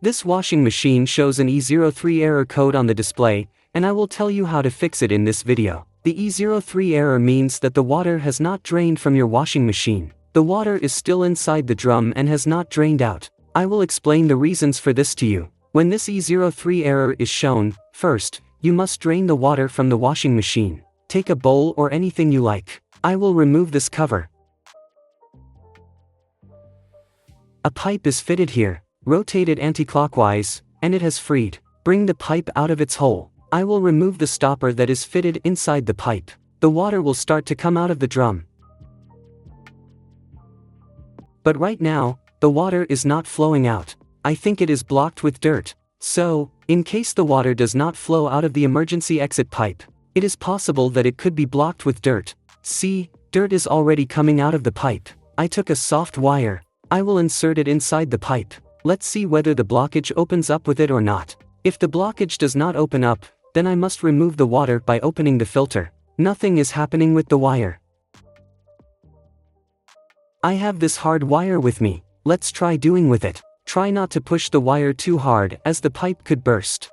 This washing machine shows an E03 error code on the display, and I will tell you how to fix it in this video. The E03 error means that the water has not drained from your washing machine. The water is still inside the drum and has not drained out. I will explain the reasons for this to you. When this E03 error is shown, first, you must drain the water from the washing machine. Take a bowl or anything you like. I will remove this cover. A pipe is fitted here. Rotate it anti-clockwise, and it has freed. Bring the pipe out of its hole. I will remove the stopper that is fitted inside the pipe. The water will start to come out of the drum. But right now, the water is not flowing out. I think it is blocked with dirt. So, in case the water does not flow out of the emergency exit pipe, it is possible that it could be blocked with dirt. See, dirt is already coming out of the pipe. I took a soft wire. I will insert it inside the pipe. Let's see whether the blockage opens up with it or not. If the blockage does not open up, then I must remove the water by opening the filter. Nothing is happening with the wire. I have this hard wire with me. Let's try doing with it. Try not to push the wire too hard as the pipe could burst.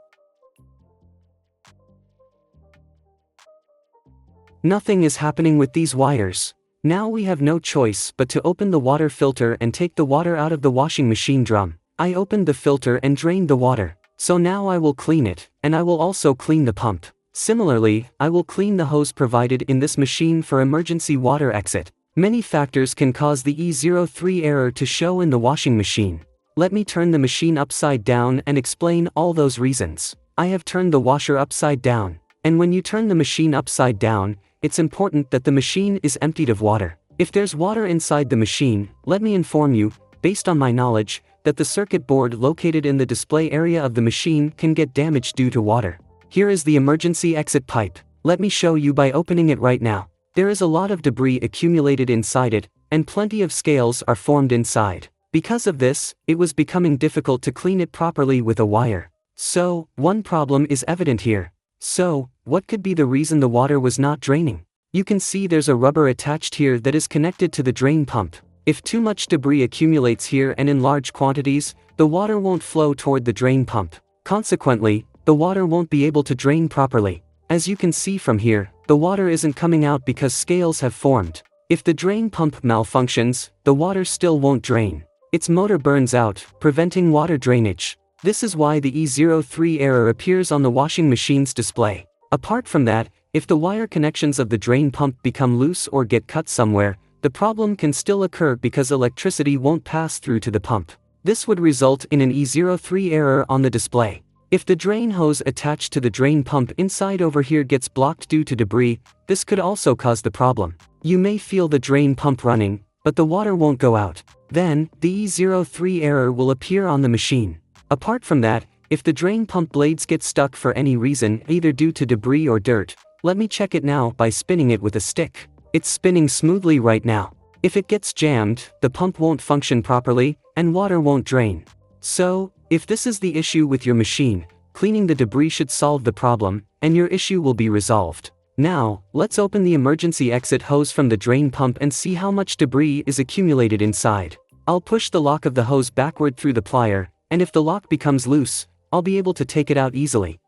Nothing is happening with these wires. Now we have no choice but to open the water filter and take the water out of the washing machine drum. I opened the filter and drained the water. So now I will clean it, and I will also clean the pump. Similarly, I will clean the hose provided in this machine for emergency water exit. Many factors can cause the E03 error to show in the washing machine. Let me turn the machine upside down and explain all those reasons. I have turned the washer upside down. And when you turn the machine upside down, it's important that the machine is emptied of water. If there's water inside the machine, let me inform you, based on my knowledge, that the circuit board located in the display area of the machine can get damaged due to water. Here is the emergency exit pipe. Let me show you by opening it right now. There is a lot of debris accumulated inside it, and plenty of scales are formed inside. Because of this, it was becoming difficult to clean it properly with a wire. So, one problem is evident here. So, what could be the reason the water was not draining? You can see there's a rubber attached here that is connected to the drain pump. If too much debris accumulates here and in large quantities, the water won't flow toward the drain pump. Consequently, the water won't be able to drain properly. As you can see from here, the water isn't coming out because scales have formed. If the drain pump malfunctions, the water still won't drain. Its motor burns out, preventing water drainage. This is why the E03 error appears on the washing machine's display. Apart from that, if the wire connections of the drain pump become loose or get cut somewhere, the problem can still occur because electricity won't pass through to the pump. This would result in an E03 error on the display. If the drain hose attached to the drain pump inside over here gets blocked due to debris, this could also cause the problem. You may feel the drain pump running, but the water won't go out. Then, the E03 error will appear on the machine. Apart from that, if the drain pump blades get stuck for any reason, either due to debris or dirt, let me check it now by spinning it with a stick. It's spinning smoothly right now. If it gets jammed, the pump won't function properly, and water won't drain. So, if this is the issue with your machine, cleaning the debris should solve the problem, and your issue will be resolved. Now, let's open the emergency exit hose from the drain pump and see how much debris is accumulated inside. I'll push the lock of the hose backward through the plier, and if the lock becomes loose, I'll be able to take it out easily.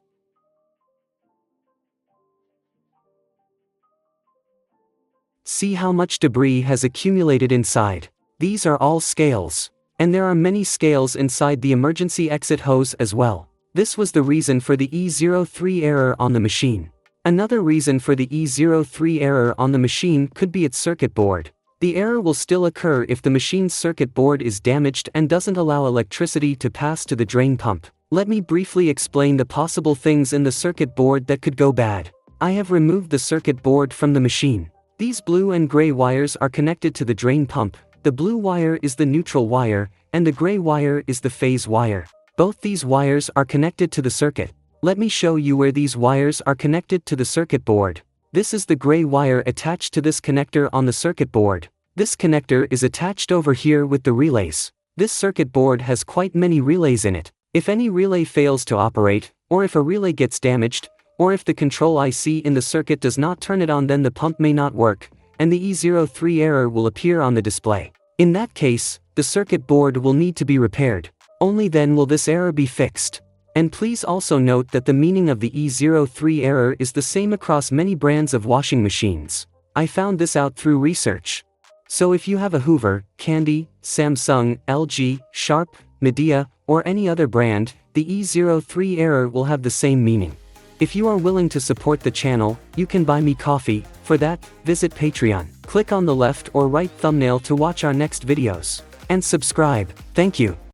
See how much debris has accumulated inside. These are all scales. And there are many scales inside the emergency exit hose as well. This was the reason for the E03 error on the machine. Another reason for the E03 error on the machine could be its circuit board. The error will still occur if the machine's circuit board is damaged and doesn't allow electricity to pass to the drain pump. Let me briefly explain the possible things in the circuit board that could go bad. I have removed the circuit board from the machine. These blue and gray wires are connected to the drain pump. The blue wire is the neutral wire, and the gray wire is the phase wire. Both these wires are connected to the circuit. Let me show you where these wires are connected to the circuit board. This is the gray wire attached to this connector on the circuit board. This connector is attached over here with the relays. This circuit board has quite many relays in it. If any relay fails to operate, or if a relay gets damaged, or if the control IC in the circuit does not turn it on, then the pump may not work, and the E03 error will appear on the display. In that case, the circuit board will need to be repaired. Only then will this error be fixed. And please also note that the meaning of the E03 error is the same across many brands of washing machines. I found this out through research. So if you have a Hoover, Candy, Samsung, LG, Sharp, Midea, or any other brand, the E03 error will have the same meaning. If you are willing to support the channel, you can buy me coffee. For that, visit Patreon. Click on the left or right thumbnail to watch our next videos. And subscribe. Thank you.